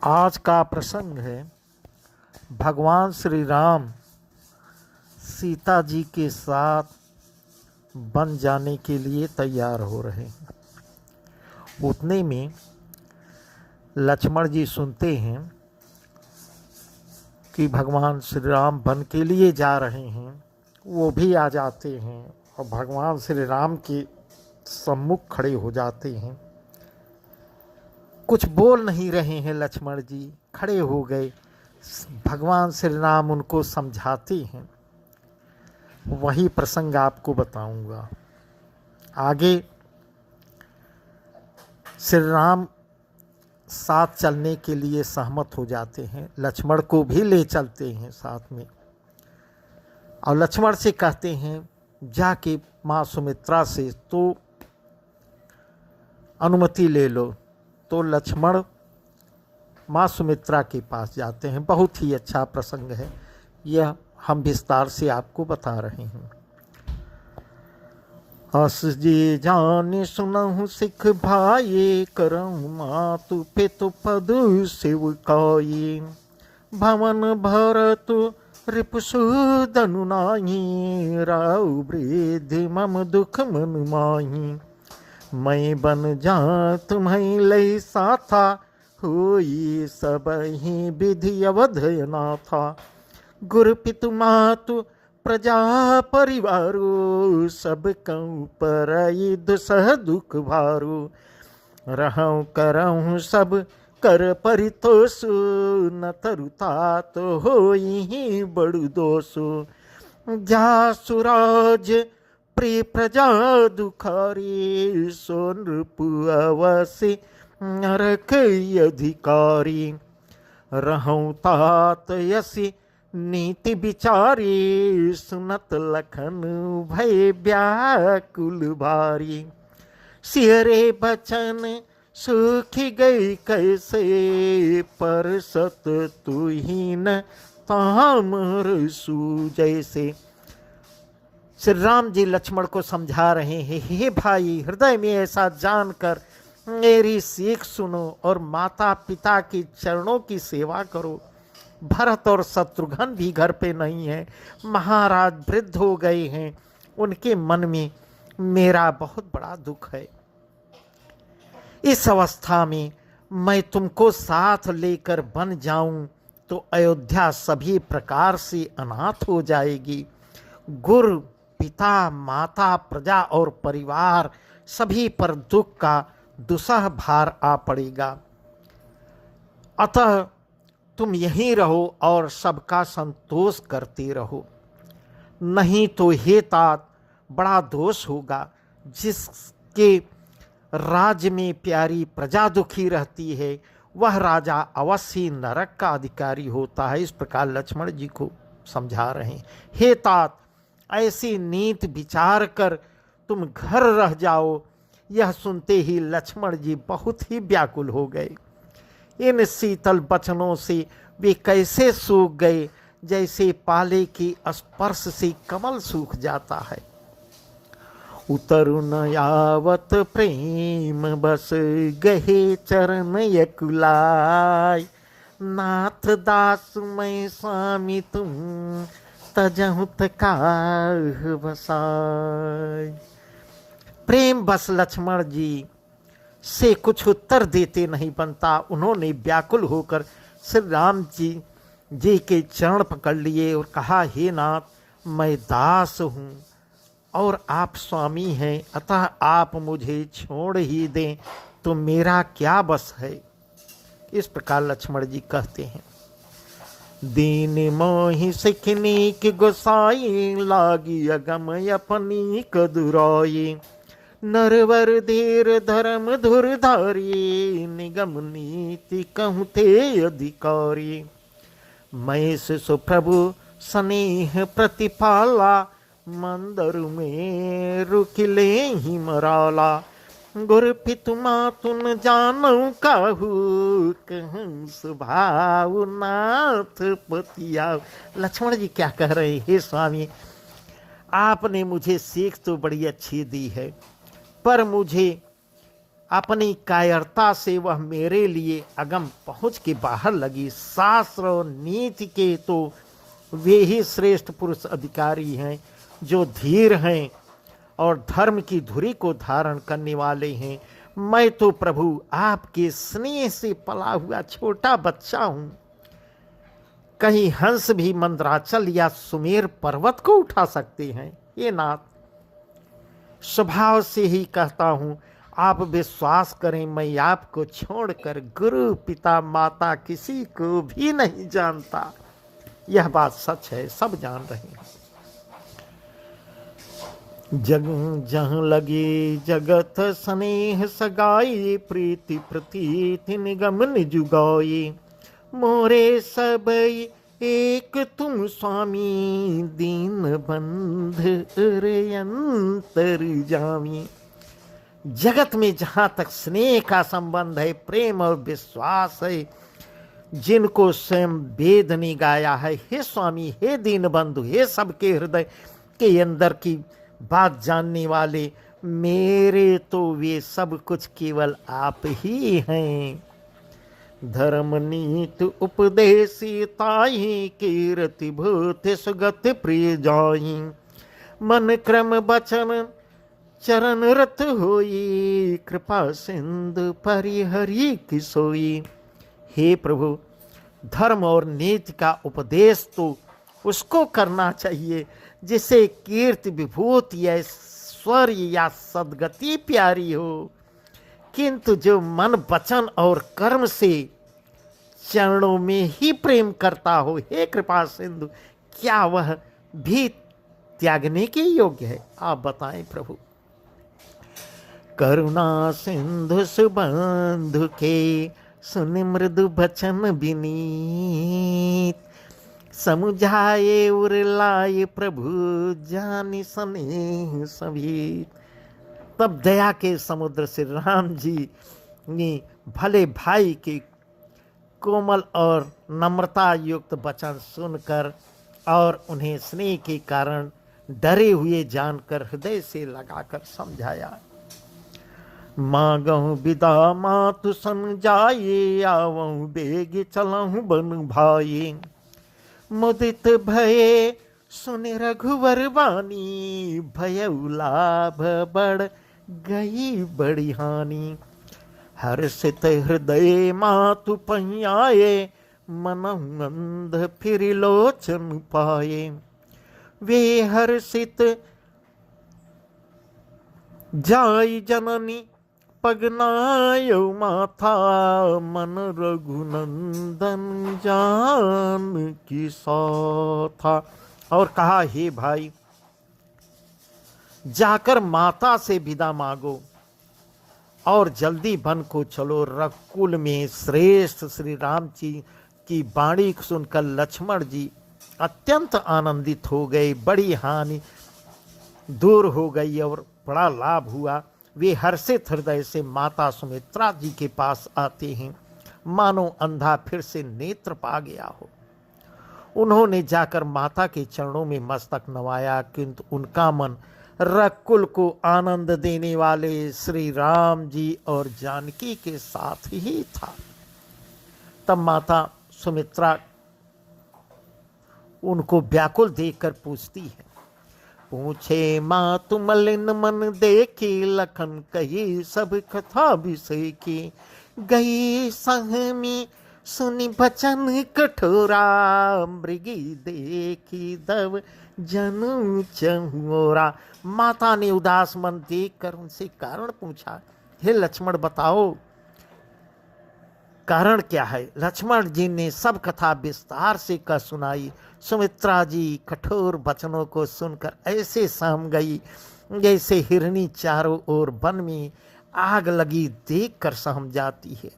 आज का प्रसंग है भगवान श्री राम सीता जी के साथ बन जाने के लिए तैयार हो रहे हैं। उतने में लक्ष्मण जी सुनते हैं कि भगवान श्री राम वन के लिए जा रहे हैं। वो भी आ जाते हैं और भगवान श्री राम के सम्मुख खड़े हो जाते हैं। कुछ बोल नहीं रहे हैं, लक्ष्मण जी खड़े हो गए। भगवान श्री राम उनको समझाते हैं। वही प्रसंग आपको बताऊंगा। आगे श्री राम साथ चलने के लिए सहमत हो जाते हैं, लक्ष्मण को भी ले चलते हैं साथ में, और लक्ष्मण से कहते हैं जाके माँ सुमित्रा से तो अनुमति ले लो। तो लक्ष्मण माँ सुमित्रा के पास जाते हैं। बहुत ही अच्छा प्रसंग है, यह हम विस्तार से आपको बता रहे हैं। हस जी जान सुनहु सिख भाई, करहु मातु पितु पद सेवकाई। भवन भरत रिपुसुदनु नाही, राउ वृद्धि मम दुख मन माही। मैं बन जा तुम्हें लई साथा, होई सब ही विधि अवधयना था। गुरु पितु मातु प्रजा परिवारो, सब कऊ पर दुसह दुख भारो। रहूं करऊं सब कर परितोषु, न तरुता तो होई ही बड़ु दोषु। जा सुराज प्रिय प्रजा दुखारी, सो नृप अवसि नरक अधिकारी। रहूं तात यसी नीति विचारी, सुनत लखन भय व्याकुल भारी। सिहरे बचन सूखी गई कैसे, पर सत तुहीन तामर सू जैसे। श्री राम जी लक्ष्मण को समझा रहे हैं, हे भाई, हृदय में ऐसा जानकर मेरी सीख सुनो और माता पिता के चरणों की सेवा करो। भरत और शत्रुघ्न भी घर पे नहीं है, महाराज वृद्ध हो गए हैं, उनके मन में मेरा बहुत बड़ा दुख है। इस अवस्था में मैं तुमको साथ लेकर बन जाऊं तो अयोध्या सभी प्रकार से अनाथ हो जाएगी। गुरु पिता माता प्रजा और परिवार सभी पर दुख का दुसह भार आ पड़ेगा। अतः तुम यहीं रहो और सबका संतोष करते रहो, नहीं तो हे तात बड़ा दोष होगा। जिसके राज्य में प्यारी प्रजा दुखी रहती है, वह राजा अवश्य नरक का अधिकारी होता है। इस प्रकार लक्ष्मण जी को समझा रहे हैं, हे तात ऐसी नीति विचार कर तुम घर रह जाओ। यह सुनते ही लक्ष्मण जी बहुत ही व्याकुल हो गए। इन शीतल वचनों से वे कैसे सूख गए, जैसे पाले के स्पर्श से कमल सूख जाता है। उतरु न यावत प्रेम बस, गहे चरण यकुलाय। नाथ दास मैं स्वामी तुम, तजहु तकाह बसाय। प्रेम बस लक्ष्मण जी से कुछ उत्तर देते नहीं बनता। उन्होंने व्याकुल होकर श्री राम जी के चरण पकड़ लिए और कहा, हे नाथ मैं दास हूँ और आप स्वामी हैं, अतः आप मुझे छोड़ ही दें तो मेरा क्या बस है। इस प्रकार लक्ष्मण जी कहते हैं। दीन मोहि सिखनी की गोसाई, लागी अगम अपनी कदुराई। नरवर धीर धर्म धुरधारी, निगम नीति कहूँ थे अधिकारी। महेश सुप्रभु स्नेह प्रतिपाला, मंदर में रुकिले ही मराला। गुरु पितु मातुन जानऊ काहू, कहूँ स्वभाव नाथ पतिया। लक्ष्मण जी क्या कह रहे हैं, हे स्वामी आपने मुझे सीख तो बड़ी अच्छी दी है, पर मुझे अपनी कायरता से वह मेरे लिए अगम पहुँच के बाहर लगी। शास्त्र और नीति के तो वे ही श्रेष्ठ पुरुष अधिकारी हैं जो धीर हैं और धर्म की धुरी को धारण करने वाले हैं। मैं तो प्रभु आपके स्नेह से पला हुआ छोटा बच्चा हूँ। कहीं हंस भी मंदराचल या सुमेर पर्वत को उठा सकते हैं। ये नाथ, स्वभाव से ही कहता हूँ, आप विश्वास करें, मैं आपको छोड़कर गुरु पिता माता किसी को भी नहीं जानता। यह बात सच है, सब जान रहे हैं। जग जहाँ लगे जगत स्नेह सगाई, प्रीति प्रतीति निगम निजुगाई। मोरे सब एक तुम स्वामी, दीन बंध अंतर जामी। जगत में जहाँ तक स्नेह का संबंध है, प्रेम और विश्वास है, जिनको स्वयं वेद ने गाया है, हे स्वामी, हे दीन बंधु, हे सबके हृदय के अंदर की बात जानने वाले, मेरे तो वे सब कुछ केवल आप ही हैं। धर्म नीति उपदेशी ताहि, कीर्ति भूति सुगति प्रिय जाहि। मन क्रम बचन चरण रत होई, कृपा सिंधु परिहरि की सोई। हे प्रभु, धर्म और नीति का उपदेश तो उसको करना चाहिए जिसे कीर्ति विभूति या ऐश्वर्य या सद्गति प्यारी हो, किंतु जो मन वचन और कर्म से चरणों में ही प्रेम करता हो, हे कृपा सिंधु, क्या वह भी त्यागने के योग्य है? आप बताएं प्रभु। करुणा सिंधु सुबंधु के, सुन मृदु बचन विनीत। समुझाए उरलाए प्रभु, जानि स्नेह सभी। तब दया के समुद्र से राम जी ने भले भाई के कोमल और नम्रता युक्त वचन सुनकर और उन्हें स्नेह के कारण डरे हुए जानकर हृदय से लगाकर समझाया। मांगहु विदा मातु सन जाए, आवहु बेग चलहु बन भाई। मुदित भये सुनि रघुवर वाणी, भयउ लाभ बढ़ गई बड़ी हानि। हर्षित हृदय मातु पहियाए, मनहु अंध फिर लोचन पाए। वे हर्षित जाय जननी, पगनायो माथा। मन रघुनंदन जान की सौथा। और कहा, हे भाई, जाकर माता से विदा मांगो और जल्दी वन को चलो। रघुकुल में श्रेष्ठ श्री राम जी की वाणी सुनकर लक्ष्मण जी अत्यंत आनंदित हो गए। बड़ी हानि दूर हो गई और बड़ा लाभ हुआ। वे हर्षित हृदय से माता सुमित्रा जी के पास आते हैं, मानो अंधा फिर से नेत्र पा गया हो। उन्होंने जाकर माता के चरणों में मस्तक नवाया, किंतु उनका मन रघुकुल को आनंद देने वाले श्री राम जी और जानकी के साथ ही था। तब माता सुमित्रा उनको व्याकुल देखकर पूछती है। पूछे मातु मलिन मन देखी, लखन कही सब कथा विषय की। गई सहमी सुनि बचन कठोरा, मृगी देखी दब जनु चहुरा। माता ने उदास मन देखकर उनसे कारण पूछा। हे लक्ष्मण, बताओ कारण क्या है? लक्ष्मण जी ने सब कथा विस्तार से कह सुनाई। सुमित्रा जी कठोर वचनों को सुनकर ऐसे सहम गई जैसे हिरनी चारों ओर वन में आग लगी देखकर सहम जाती है।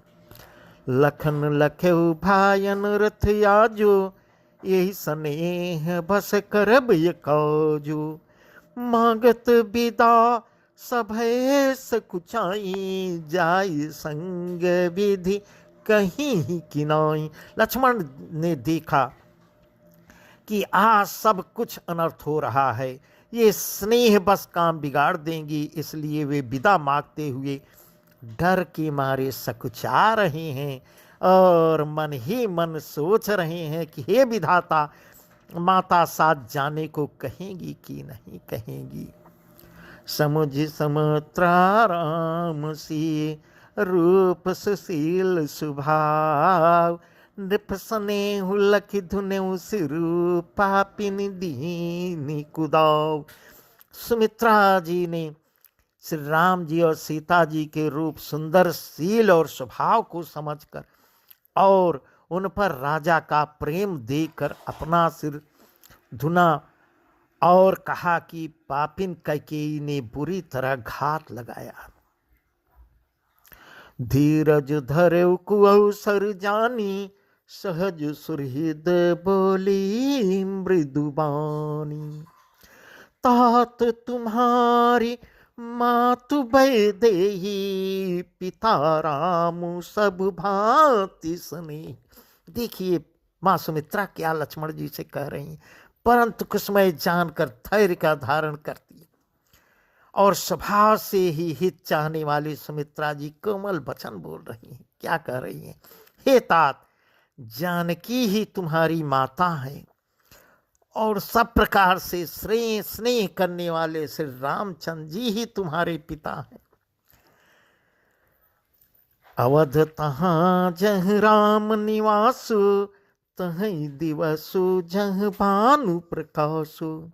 लखन लखेउ भायन रथ आजो, यही स्नेह बस करब ये काजो। मांगत विदा सभय सकुचाई, जाय संग विधि कहीं किनाई। लक्ष्मण ने देखा कि आज सब कुछ अनर्थ हो रहा है, ये स्नेह बस काम बिगाड़ देंगी, इसलिए वे विदा मांगते हुए डर के मारे सकुचा रहे हैं और मन ही मन सोच रहे हैं कि हे विधाता, माता साथ जाने को कहेंगी कि नहीं कहेंगी। समुझ समत्राराम सी, रूप सुशील स्वभाव, नृप स्नेहु लखि धुनेउ सिरु, पापिन दीनी कुदाव। सुमित्रा जी ने श्री राम जी और सीता जी के रूप, सुंदर, शील और स्वभाव को समझकर और उन पर राजा का प्रेम देकर अपना सिर धुना और कहा कि पापिन कैकेयी ने बुरी तरह घात लगाया। धीरज धरेउ कुअवसर जानी, सहज सुहृद बोली मृदुबानी। तात तुम्हारी मातु वैदेही, पिता राम सब भांति स्नेह। देखिए माँ सुमित्रा क्या लक्ष्मण जी से कह रही हैं, परंतु कुसुमय जानकर धैर्य का धारण करती है और स्वभाव से ही हित चाहने वाली सुमित्रा जी कोमल वचन बोल रही हैं। क्या कह रही हैं? हे तात, जानकी ही तुम्हारी माता है और सब प्रकार से स्नेह करने वाले श्री रामचंद्र जी ही तुम्हारे पिता हैं। अवध तहाँ जह राम निवासु, तहीं दिवसु जह भानु प्रकाशु।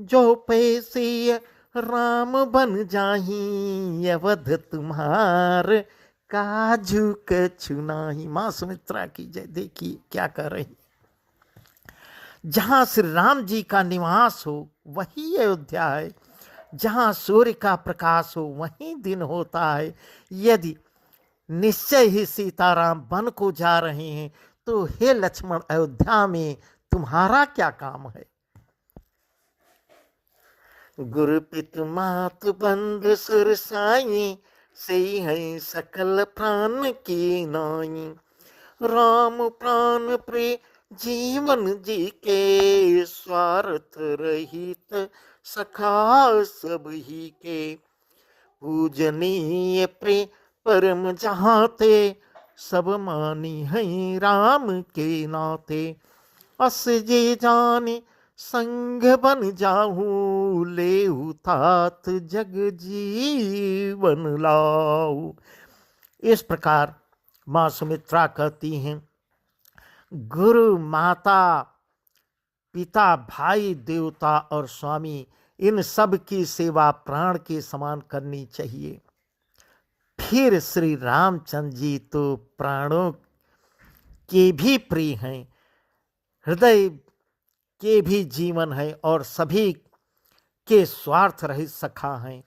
जो पैसे राम बन जाही, अवध तुम्हार काजू कछु नाही। माँ सुमित्रा की जय। देखिए क्या कर रही, जहाँ श्री राम जी का निवास हो वही अयोध्या है, जहाँ सूर्य का प्रकाश हो वहीं दिन होता है। यदि निश्चय ही सीताराम वन को जा रहे हैं तो हे लक्ष्मण, अयोध्या में तुम्हारा क्या काम है? गुरु पितु मातु बंधु सुर साई, से है सकल प्राण की नाई। राम प्राण प्रिय जीवन जी के, स्वार्थ रहित सखा सब ही के। पूजनीय प्रिय परम जहाते, सब मानी है राम के नाते। अस जे जाने संग बन जाऊं, ले तात जग जीवन लाऊ। इस प्रकार माँ सुमित्रा कहती हैं, गुरु, माता, पिता, भाई, देवता और स्वामी, इन सब की सेवा प्राण के समान करनी चाहिए। फिर श्री रामचंद्र जी तो प्राणों के भी प्रिय हैं, हृदय के भी जीवन है और सभी के स्वार्थ रहित सखा हैं।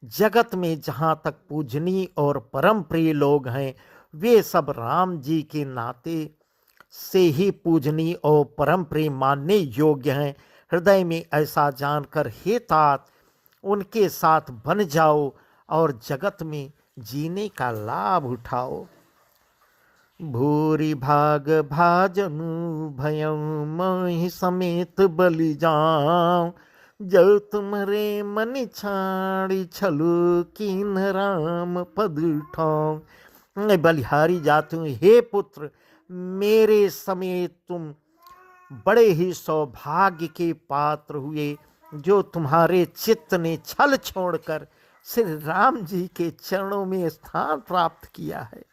जगत में जहाँ तक पूजनीय और परम प्रिय लोग हैं, वे सब राम जी के नाते से ही पूजनीय और परम प्रिय मानने योग्य हैं। हृदय में ऐसा जानकर हे तात, उनके साथ बन जाओ और जगत में जीने का लाभ उठाओ। भूरि भाग भाजनु भयं, मोहि समेत बलि जाऊं। जो तुम्हारे मन छाड़ी, छलु कीन राम पद उठाऊं। मैं बलिहारी जाती हूँ, हे पुत्र, मेरे समेत तुम बड़े ही सौभाग्य के पात्र हुए, जो तुम्हारे चित्त ने छल छोड़कर श्री राम जी के चरणों में स्थान प्राप्त किया है।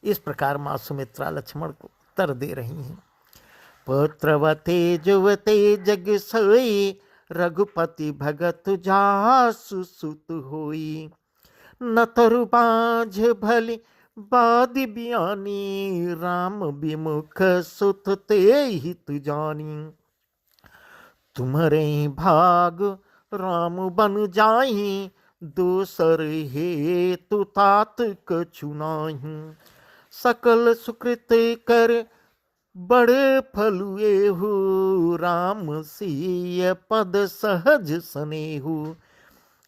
इस प्रकार माँ सुमित्रा लक्ष्मण को उत्तर दे रही हैं। पुत्रवते जुवते जग सोई, रघुपति भगत जासु सुत होई। न तरु बाझ भली बादि बियानी, राम विमुख सुत ते हित जानी। तुम्हारे भाग राम बन जाही, दूसर हे तु तात कछु नाही। सकल सुकृत कर बड़े फलुएहु, राम सिय पद सहज सनेहु।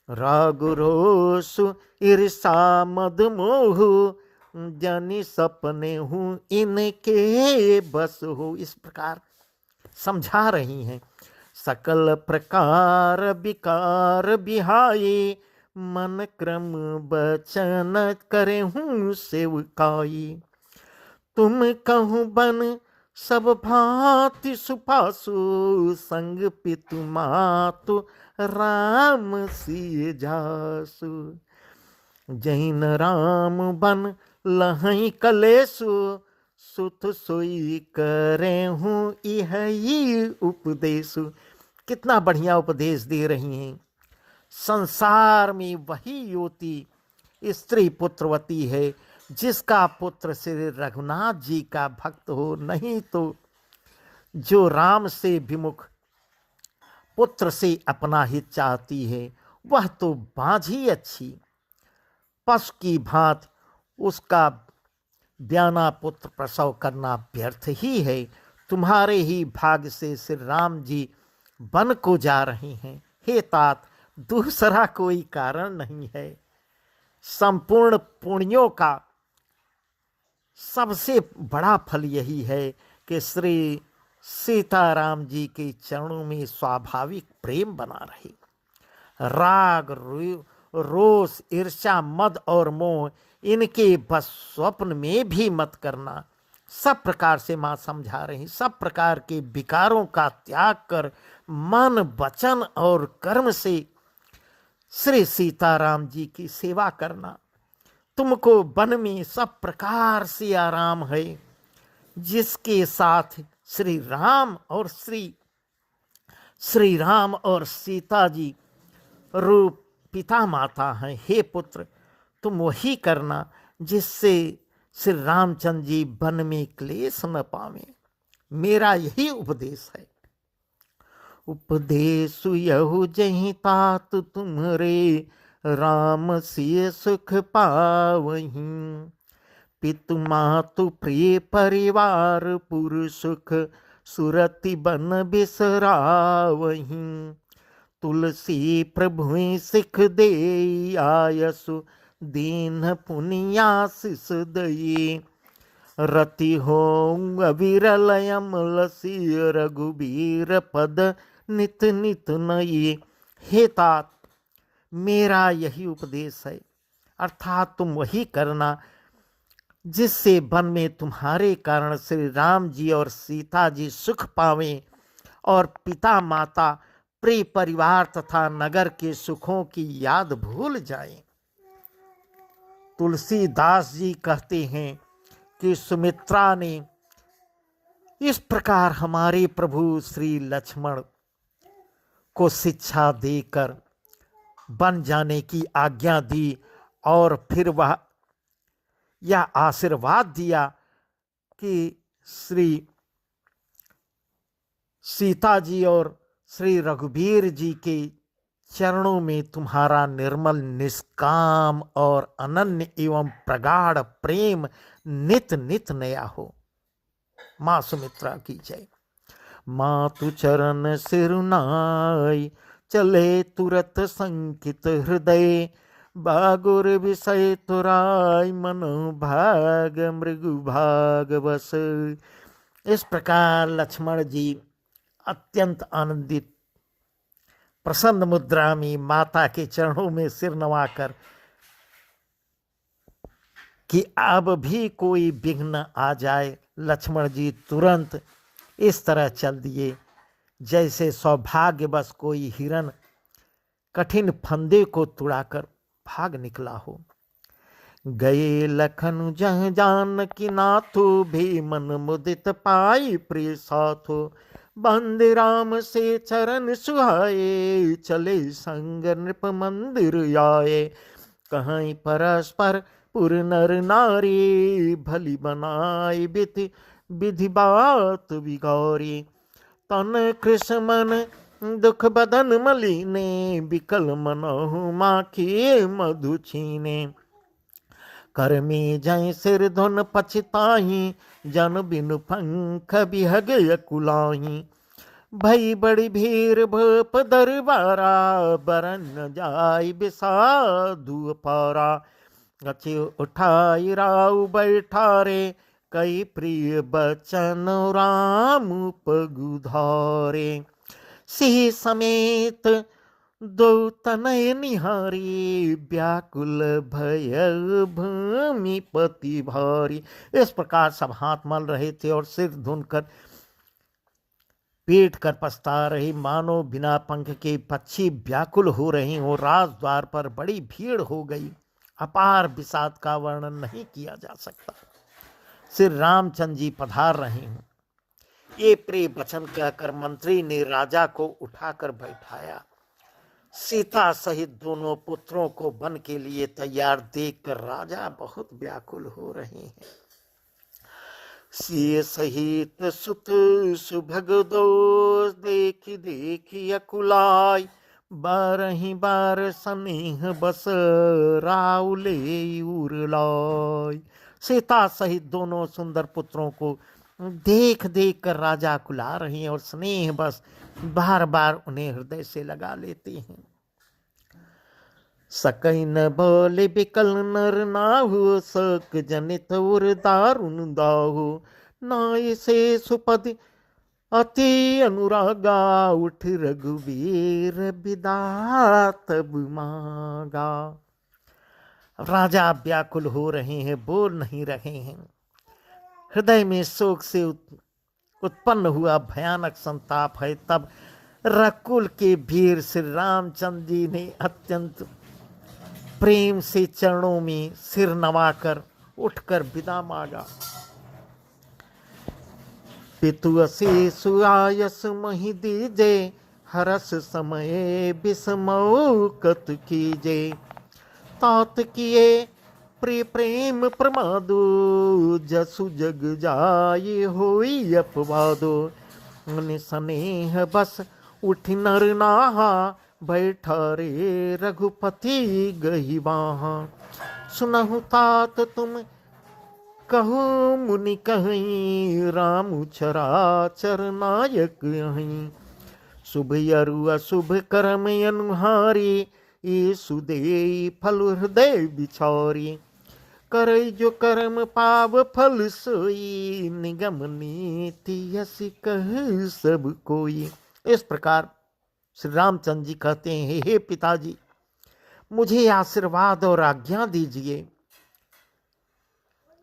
राग रोष ईर्षा मद मोहु, जनि सपने हूँ इनके बस हो। इस प्रकार समझा रही हैं। सकल प्रकार विकार बिहाई, मन क्रम बचन करे हूँ सेवकाई। तुम कहूँ बन सब भांति सुपासु, संग पितु मातु राम सिय जासु। जैन राम बन लहई कलेसु, सुत सोई करे हूँ यही उपदेशु। कितना बढ़िया उपदेश दे रही हैं। संसार में वही युवती स्त्री पुत्रवती है जिसका पुत्र श्री रघुनाथ जी का भक्त हो, नहीं तो जो राम से विमुख पुत्र से अपना हित चाहती है वह तो बाँझ ही अच्छी। पशु की भांति उसका ब्याना पुत्र प्रसव करना व्यर्थ ही है। तुम्हारे ही भाग्य से श्री राम जी वन को जा रहे हैं। हे तात, दूसरा कोई कारण नहीं है। संपूर्ण पुण्यों का सबसे बड़ा फल यही है कि श्री सीताराम जी के चरणों में स्वाभाविक प्रेम बना रहे। राग, रोष, ईर्ष्या, मद और मोह इनके बस स्वप्न में भी मत करना। सब प्रकार से माँ समझा रही, सब प्रकार के विकारों का त्याग कर मन, वचन और कर्म से श्री सीताराम जी की सेवा करना। तुमको वन में सब प्रकार से आराम है, जिसके साथ श्री राम और सीता जी रूप पिता माता हैं। हे पुत्र, तुम वही करना जिससे श्री रामचंद्र जी वन में क्लेश न पावे। मेरा यही उपदेश है। उपदेश यहु जहि तात तुम्हरे, राम सिय सुख पावहीं। पितु मातु प्रिय परिवार, पुर सुख सुरति बन बिसरावहीं। तुलसी प्रभु सिख दे, आयसु दीन पुनियासिस दये। रति हो अविरल अमल सिय, रघुबीर पद नित नित नये। हे तात, मेरा यही उपदेश है, अर्थात तुम वही करना जिससे वन में तुम्हारे कारण श्री राम जी और सीता जी सुख पावें और पिता माता, प्रिय परिवार तथा नगर के सुखों की याद भूल जाएं। तुलसीदास जी कहते हैं कि सुमित्रा ने इस प्रकार हमारे प्रभु श्री लक्ष्मण को शिक्षा देकर बन जाने की आज्ञा दी और फिर वह यह आशीर्वाद दिया कि श्री सीता जी और श्री रघुबीर जी के चरणों में तुम्हारा निर्मल, निष्काम और अनन्य एवं प्रगाढ़ प्रेम नित नित नया हो। माँ सुमित्रा की जय। मातु चरण सिरुनाई, चले तुरत संकित हृदय। बागुर विषय तुराय, मनो भाग मृगु भाग बस। इस प्रकार लक्ष्मण जी अत्यंत आनंदित प्रसन्न मुद्रा में माता के चरणों में सिर नवाकर कि अब भी कोई विघ्न आ जाए, लक्ष्मण जी तुरंत इस तरह चल दिए जैसे सौभाग्यवश कोई हिरन कठिन फंदे को तुड़ाकर भाग निकला हो। गए लखन जह जान की नाथो, भी मन मुदित पाई प्रिय साथो। बंद राम से चरण सुहाए, चले संग नृप मंदिर आए। कहीं परस्पर पुर नर नारी, भली बनाई विधि बात बिगारी। तन कृष्ण मन दुख बदन मलीने, बिकल मनहु माखी मधु छीने। कर में जय सिर धुन पछताही, जन बिनु पंख बिहग कुलाही। भई बड़ी भीर भूप दरबारा, बरन न जाय बिसाधु पारा। गछि उठाई राउ बैठारे, कई प्रिय बचन राम पगुधारे। सिंह समेत दो तनय निहारी, व्याकुल भय भूमिपति भारी। इस प्रकार सब हाथ मल रहे थे और सिर धुनकर पीट कर पछता रही, मानो बिना पंख के पक्षी व्याकुल हो रही हो। राजद्वार पर बड़ी भीड़ हो गई, अपार विषाद का वर्णन नहीं किया जा सकता। श्री रामचंद्र जी पधार रहे हैं। ये प्रिय वचन कहकर मंत्री ने राजा को उठाकर बैठाया। सीता सहित दोनों पुत्रों को वन के लिए तैयार देखकर राजा बहुत व्याकुल हो रहे हैं। सिय सहित सुत सुभग दोष, देखी देखी अकुलाय, बारही बार स्नेह बस राउले उरलाय। सीता सहित दोनों सुंदर पुत्रों को देख देख कर राजा कुला रहे हैं और स्नेह बस बार बार उन्हें हृदय से लगा लेते हैं। सकई न बोले बिकल नर नाहु, सक जनित उर दारुण दाहु, नाय से सुपद अति अनुरागा, उठ रघुवीर विदा तब मांगा। राजा व्याकुल हो रहे हैं, बोल नहीं रहे हैं। हृदय में शोक से उत्पन्न हुआ भयानक संताप है। तब रकुल के वीर श्री रामचंद्र जी ने अत्यंत प्रेम से चरणों में सिर नवाकर उठकर विदा मांगा। पितु अशेष आयस महि दीजे, हरस समय विस्मौकत कीजे, तात किए प्रिय प्रेम प्रमादो, जसु जग जाए होई अपवादो, स्नेह बस उठ नर नाहा, बैठा रे रघुपति गही वहाँ। सुनहु तात तुम कहु मुनि कहीं, राम चराचर नायक यहीं, शुभ अरु अशुभ कर्म अनुहारी, ये सुदेई फल हृदय बिछौरी, करे जो कर्म पाव फल सोई, निगम नीति यसी कह सब कोई। इस प्रकार श्री रामचंद्र जी कहते हैं, हे पिताजी, मुझे आशीर्वाद और आज्ञा दीजिए।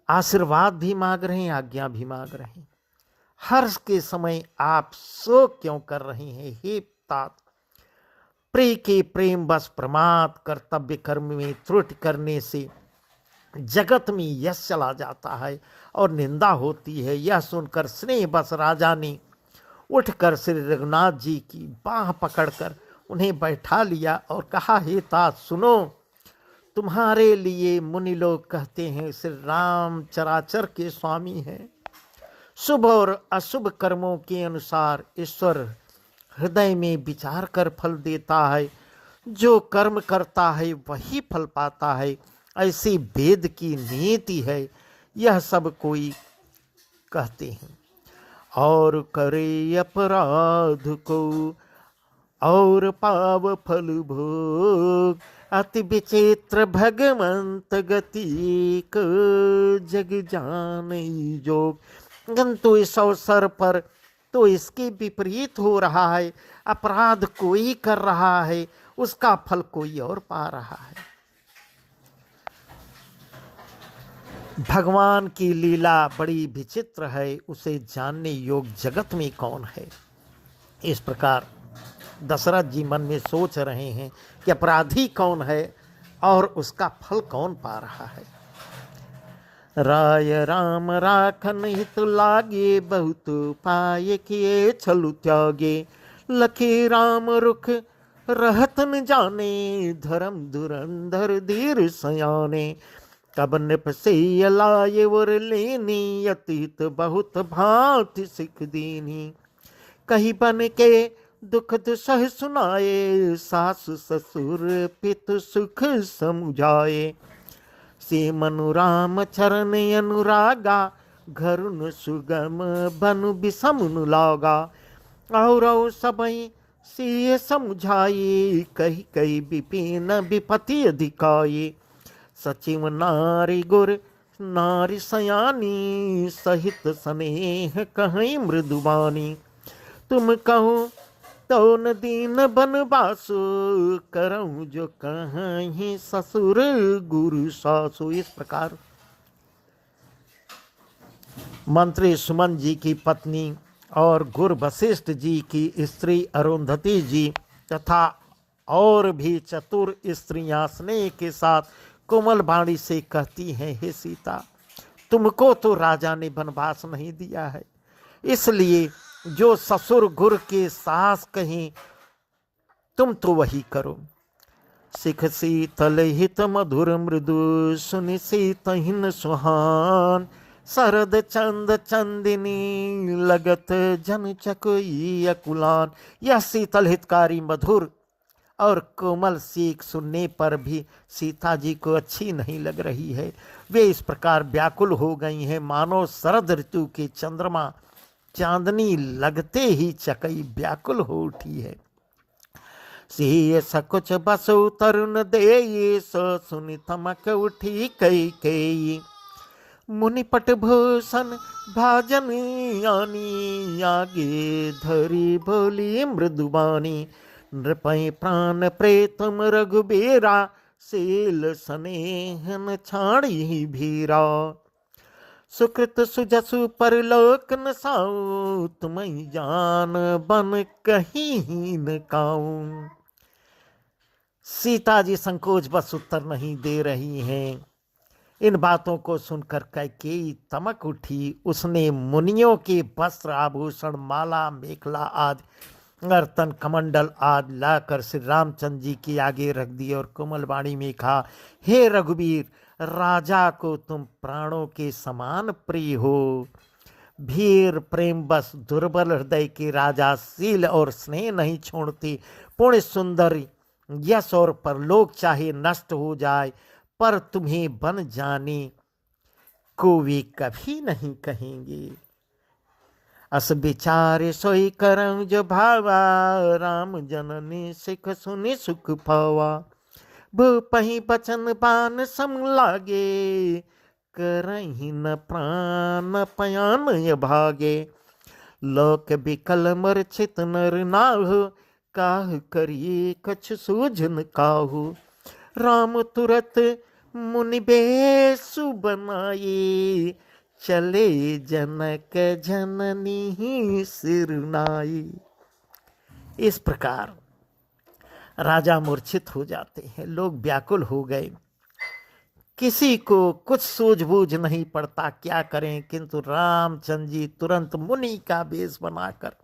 आशीर्वाद भी मांग रहे हैं, आज्ञा भी मांग रहे हैं। हर्ष के समय आप शोक क्यों कर रहे हैं? हे तात, प्रिय के प्रेम बस प्रमाद कर्तव्य कर्म में त्रुटि करने से जगत में यश चला जाता है और निंदा होती है। यह सुनकर स्नेह बस राजा ने उठकर श्री रघुनाथ जी की बाह पकड़कर उन्हें बैठा लिया और कहा, हे तात सुनो, तुम्हारे लिए मुनि लोग कहते हैं श्री राम चराचर के स्वामी हैं। शुभ और अशुभ कर्मों के अनुसार ईश्वर हृदय में विचार कर फल देता है। जो कर्म करता है वही फल पाता है, ऐसी वेद की नीति है। यह सब कोई कहते हैं। और करे अपराध को और पाव फल भोग, अति विचित्र भगवंत गति को जग जाने जोग। किंतु इस अवसर पर तो इसके विपरीत हो रहा है। अपराध कोई कर रहा है, उसका फल कोई और पा रहा है। भगवान की लीला बड़ी विचित्र है, उसे जानने योग्य जगत में कौन है। इस प्रकार दशरथ जी मन में सोच रहे हैं कि अपराधी कौन है और उसका फल कौन पा रहा है। राय राम राखन हित लागे, बहुत पाए किए छलु त्यागे, लखी राम रुख रहत न जाने, धर्म धुरंधर धीर सयाने, कब नृप से लाए वर लेनी, अतीत बहुत भांति सिख दीनी, कहीं बन के दुख दुसह सुनाए, सास ससुर पित सुख समुझाए, से मनु राम चरण अनुरागा, घरुन सुगम बनु बिसमुन लागा, और सबई से समुझाई, कही कही विपिन विपति अधिकाई, सचिव नारी गुर नारी सयानी, सहित स्नेह कहीं मृदुबानी, तुम कहो तो न दीन बनवासु करऊं जो कहीं ससुर गुरु सासु। इस प्रकार मंत्री सुमन जी की पत्नी और गुरु वशिष्ठ जी की स्त्री अरुंधति जी तथा और भी चतुर स्त्रियां स्नेह के साथ कोमल वाणी से कहती हैं, हे सीता, तुमको तो राजा ने वनवास नहीं दिया है, इसलिए जो ससुर गुरु के सास कहें तुम तो वही करो। सिख शीतल हित मधुर मृदु सुनि सीतहिन सुहान, शरद चंद चंदिनी लगत जन चकोई अकुलान। यह शीतल हितकारी मधुर और कोमल सीख सुनने पर भी सीता जी को अच्छी नहीं लग रही है। वे इस प्रकार व्याकुल हो गई हैं मानो शरद ऋतु के चंद्रमा चांदनी लगते ही चकई व्याकुल हो उठी है। सिय सकुच बसु तरुण दे सो सुनि थमक उठी कई कई, मुनिपट भूषण भाजन यानी आगे धरी बोली मृदुबानी। नृपय प्राण प्रेतम रघुबीरा शील स्नेहन छाड़ी भीरा। सुकृत सुजसु परलोक न साऊ, तुम्हें जान बन कहीं न काऊं। सीता जी संकोच बस उत्तर नहीं दे रही हैं। इन बातों को सुनकर कैकेयी तमक उठी। उसने मुनियों के वस्त्र आभूषण माला मेखला आदि नर्तन कमंडल आदि लाकर श्री रामचंद्र जी के आगे रख दिए और कोमल वाणी में कहा, हे रघुवीर, राजा को तुम प्राणों के समान प्रिय हो। भीर प्रेम बस दुर्बल हृदय के राजा शील और स्नेह नहीं छोड़ते। पुण्य सुंदर यश और परलोक चाहे नष्ट हो जाए पर तुम्हें बन जाने को वे कभी नहीं कहेंगे। अस विचार सोई करम जो भावा, राम जननी सिख सुनि सुख पावा। भूपहि बचन बान सम लागे, करहि न प्राण पयान भागे। लोक बिकल मूर्छित नर नाहु, काह करिए कछ सूझन काहू। राम तुरत मुनि बेसु बनाई, चले जनक जननी सिरनाई। इस प्रकार राजा मूर्छित हो जाते हैं, लोग व्याकुल हो गए, किसी को कुछ सूझबूझ नहीं पड़ता क्या करें। किंतु रामचंद्र जी तुरंत मुनि का वेश बनाकर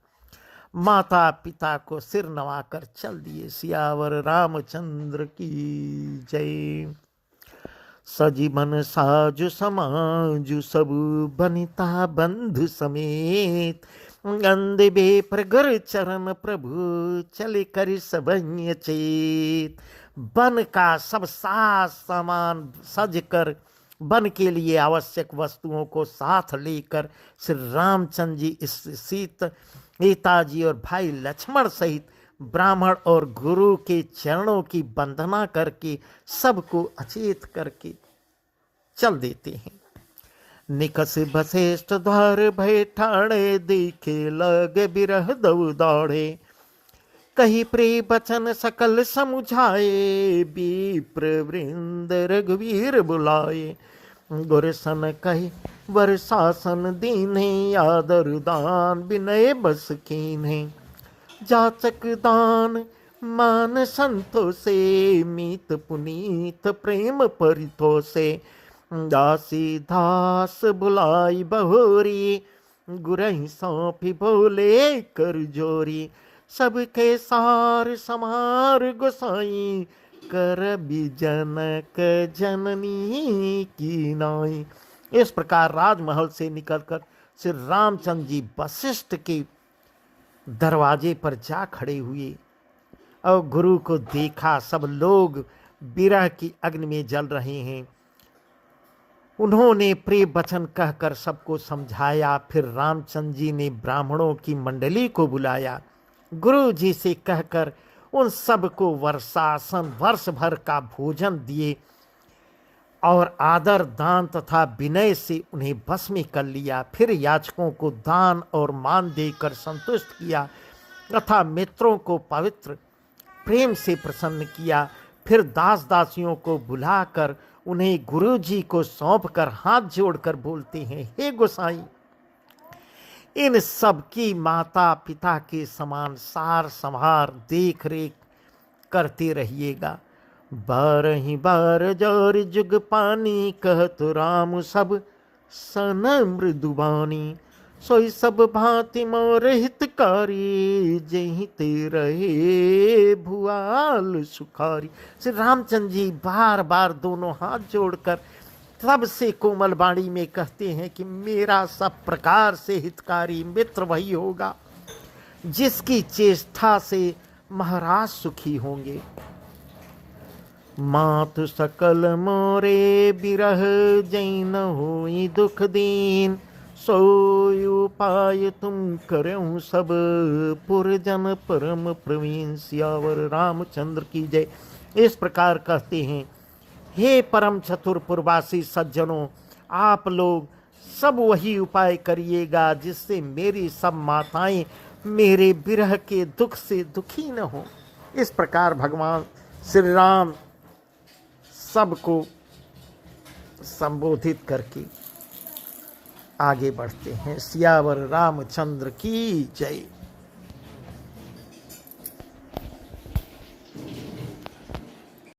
माता पिता को सिर नवाकर चल दिए। सियावर रामचंद्र की जय। सजीवन साजु समाजु सबु, बनिता बंधु समेत। अंधे प्रगर चरण प्रभु, चले कर सबन्य चेत। बन का सब साज सामान सज कर, बन के लिए आवश्यक वस्तुओं को साथ लेकर श्री रामचंद्र जी इस सीता जी और भाई लक्ष्मण सहित ब्राह्मण और गुरु के चरणों की वंदना करके सबको अचेत करके चल देते हैं। निकस वशिष्ठ द्वार भय ठाणे, देखे लग बिरह दउ दौड़े। कही प्रिय बचन सकल समुझाए, विप्र वृंद रघुवीर बुलाए। गुरसन कही वर शासन दीन्हे, आदर दान विनय बस कीन्हे। जाचक दान मान संतोषे, मीत पुनीत प्रेम परितोषे। दासी दास बुलाई बहोरी, गुरहि सौंपी बोले कर जोरी। सबके सार समार गोसाई, कर जनक जननी की नाई। इस प्रकार राजमहल से निकलकर श्री रामचंद्र जी वशिष्ठ के दरवाजे पर जा खड़े हुए और गुरु को देखा। सब लोग विरह की अग्नि में जल रहे हैं। उन्होंने प्रिय वचन कहकर सबको समझाया। फिर रामचंद्र जी ने ब्राह्मणों की मंडली को बुलाया। गुरु जी से कहकर उन सबको वर्षासन वर्ष भर का भोजन दिए और आदर दान तथा विनय से उन्हें बस में कर लिया। फिर याचकों को दान और मान देकर संतुष्ट किया तथा मित्रों को पवित्र प्रेम से प्रसन्न किया। फिर दास दासियों को बुलाकर उन्हें गुरु जी को सौंपकर हाथ जोड़कर बोलते हैं, हे गोसाई, इन सब की माता पिता के समान सार संभार देख रेख करते रहिएगा। बारही बार जोर जुग पानी कहत राम सब सन मृदुबानी। सोई सब भांति मोर हितकारी जही ते रहे भुआल सुखारी। श्री रामचंद्र जी बार बार दोनों हाथ जोड़कर सबसे कोमल वाणी में कहते हैं कि मेरा सब प्रकार से हितकारी मित्र वही होगा जिसकी चेष्टा से महाराज सुखी होंगे। मातु सकल मोरे बिरह जैन होई दुख दीन। सोई उपाय तुम करऊं सब पुरजन परम प्रवीण। सियावर रामचंद्र की जय। इस प्रकार कहते हैं, हे परम चतुरपुरवासी सज्जनों, आप लोग सब वही उपाय करिएगा जिससे मेरी सब माताएं मेरे विरह के दुख से दुखी न हो। इस प्रकार भगवान श्री राम सबको संबोधित करके आगे बढ़ते हैं। सियावर रामचंद्र की जय।